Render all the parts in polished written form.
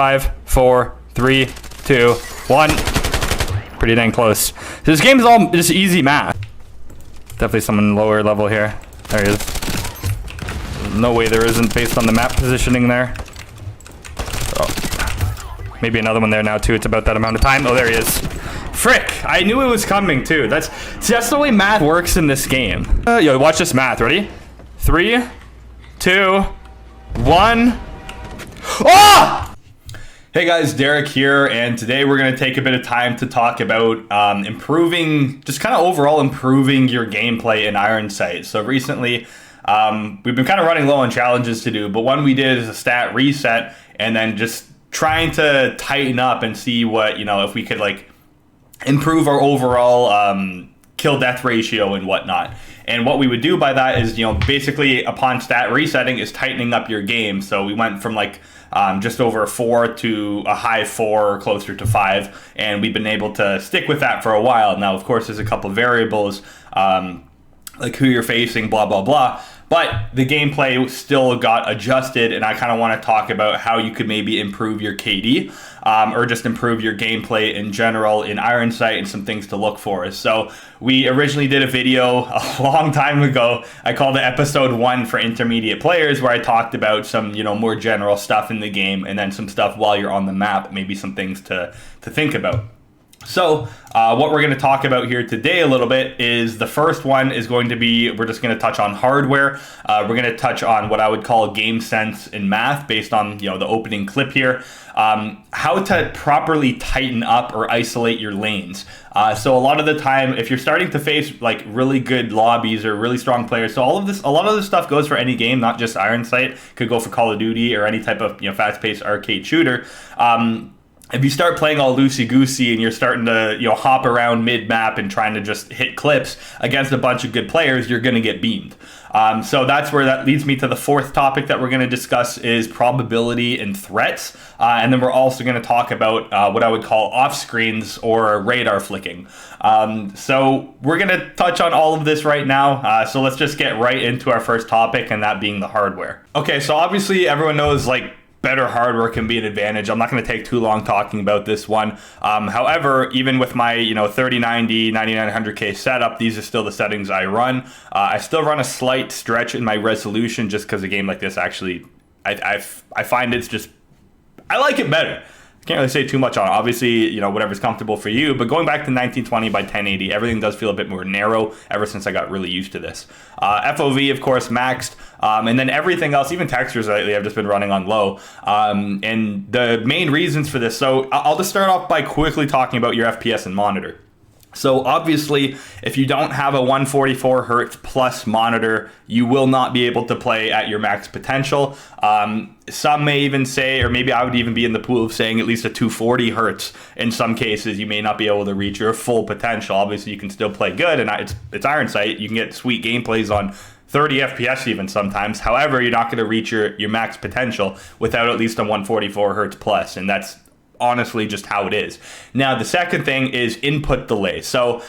5, 4, 3, 2, 1. Pretty dang close. This game is all just easy math. Definitely someone lower level here. There he is. No way there isn't based on the map positioning there. Oh. Maybe another one there now too. It's about that amount of time. Oh, there he is. Frick! I knew it was coming too. That's the way math works in this game. Yo, watch this math. Ready? 3, 2, 1. Ah! Hey guys, Derek here, and today we're going to take a bit of time to talk about improving, just kind of overall improving your gameplay in Iron Sight. So recently, we've been kind of running low on challenges to do, but one we did is a stat reset, and then just trying to tighten up and see what, if we could like improve our overall kill death ratio and whatnot. And what we would do by that is, basically upon stat resetting is tightening up your game. So we went from like just over a 4 to a high 4, closer to 5, and we've been able to stick with that for a while. Now, of course, there's a couple variables like who you're facing, blah, blah, blah. But the gameplay still got adjusted, and I kind of want to talk about how you could maybe improve your KD or just improve your gameplay in general in Iron Sight and some things to look for. So we originally did a video a long time ago. I called it episode 1 for intermediate players, where I talked about some, more general stuff in the game, and then some stuff while you're on the map, maybe some things to think about. So what we're going to talk about here today a little bit is the first one is going to be, we're just going to touch on hardware. We're going to touch on what I would call game sense in math based on, the opening clip here. How to properly tighten up or isolate your lanes. So a lot of the time, if you're starting to face like really good lobbies or really strong players, so a lot of this stuff goes for any game, not just Iron Sight. Could go for Call of Duty or any type of, fast-paced arcade shooter. If you start playing all loosey-goosey and you're starting to, hop around mid-map and trying to just hit clips against a bunch of good players, you're going to get beamed. So that's where that leads me to the fourth topic that we're going to discuss is probability and threats. And then we're also going to talk about what I would call off-screens or radar flicking. So we're going to touch on all of this right now. So let's just get right into our first topic, and that being the hardware. Okay, so obviously everyone knows like better hardware can be an advantage. I'm not going to take too long talking about this one. However, even with my 3090, 9900K setup, these are still the settings I run. I still run a slight stretch in my resolution just because a game like this actually, I find it's just, I like it better. Can't really say too much on it. Obviously, whatever's comfortable for you, but going back to 1920 by 1080, everything does feel a bit more narrow ever since I got really used to this. FOV, of course, maxed, and then everything else, even textures lately, I've just been running on low. And the main reasons for this, so I'll just start off by quickly talking about your FPS and monitor. So obviously, if you don't have a 144 hertz plus monitor, you will not be able to play at your max potential. Some may even say, or maybe I would even be in the pool of saying at least a 240 hertz. In some cases, you may not be able to reach your full potential. Obviously, you can still play good, and it's Iron Sight. You can get sweet gameplays on 30 FPS even sometimes. However, you're not going to reach your max potential without at least a 144 hertz plus, and that's honestly just how it is. Now, the second thing is input delay. So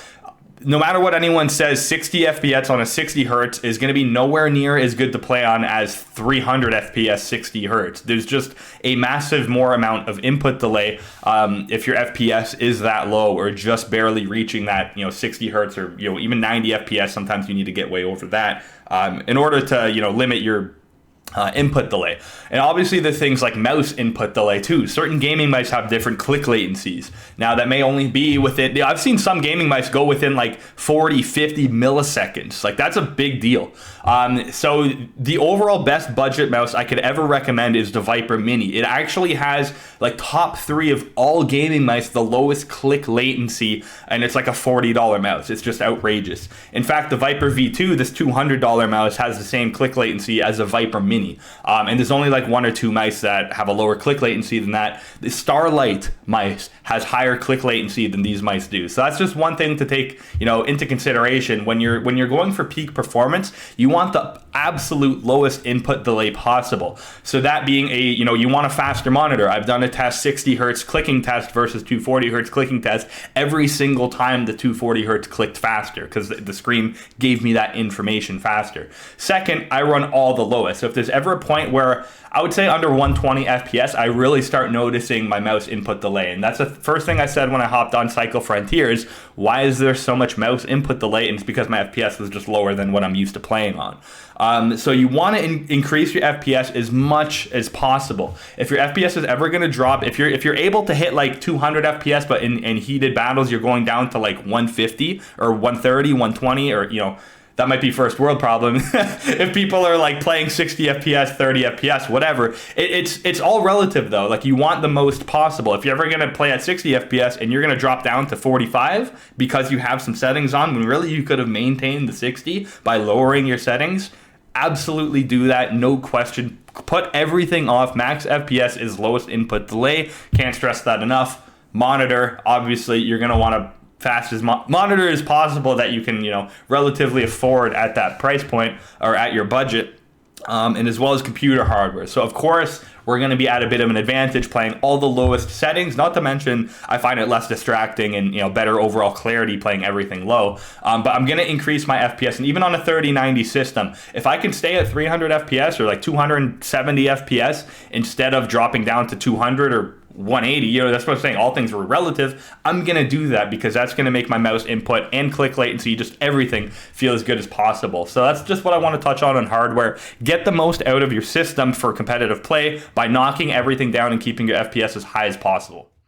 no matter what anyone says, 60 FPS on a 60 hertz is going to be nowhere near as good to play on as 300 FPS 60 hertz. There's just a massive more amount of input delay if your FPS is that low or just barely reaching that 60 hertz or even 90 FPS. Sometimes you need to get way over that in order to limit your input delay. And obviously the things like mouse input delay too. Certain gaming mice have different click latencies. Now that may only be within, I've seen some gaming mice go within like 40, 50 milliseconds. Like that's a big deal. So the overall best budget mouse I could ever recommend is the Viper Mini. It actually has like top 3 of all gaming mice, the lowest click latency, and it's like a $40 mouse. It's just outrageous. In fact, the Viper V2, this $200 mouse, has the same click latency as a Viper Mini. And there's only like 1 or 2 mice that have a lower click latency than that. The Starlight mice has higher click latency than these mice do. So that's just one thing to take, into consideration when you're going for peak performance. You want the absolute lowest input delay possible. So that being you want a faster monitor. I've done a test 60 hertz clicking test versus 240 hertz clicking test. Every single time the 240 hertz clicked faster because the screen gave me that information faster. Second, I run all the lowest. So if there's ever a point where I would say under 120 FPS, I really start noticing my mouse input delay. And that's the first thing I said when I hopped on Cycle Frontiers. Why is there so much mouse input delay? And it's because my FPS was just lower than what I'm used to playing on. So you want to increase your FPS as much as possible. If your FPS is ever going to drop, if you're able to hit like 200 FPS, but in heated battles you're going down to like 150 or 130, 120, or that might be first world problem. If people are like playing 60 FPS, 30 FPS, whatever, it's all relative though. Like you want the most possible. If you're ever gonna play at 60 FPS and you're gonna drop down to 45 because you have some settings on, when really you could have maintained the 60 by lowering your settings, absolutely do that, no question. Put everything off. Max FPS is lowest input delay. Can't stress that enough. Monitor, obviously, you're gonna want to fastest monitor as possible that you can, relatively afford at that price point or at your budget, and as well as computer hardware. So of course, we're going to be at a bit of an advantage playing all the lowest settings, not to mention I find it less distracting and better overall clarity playing everything low. But I'm going to increase my FPS, and even on a 3090 system, if I can stay at 300 FPS or like 270 FPS instead of dropping down to 200 or 180, that's what I'm saying, all things were relative. I'm gonna do that because that's gonna make my mouse input and click latency, just everything, feel as good as possible. So that's just what I want to touch on hardware. Get the most out of your system for competitive play by knocking everything down and keeping your FPS as high as possible.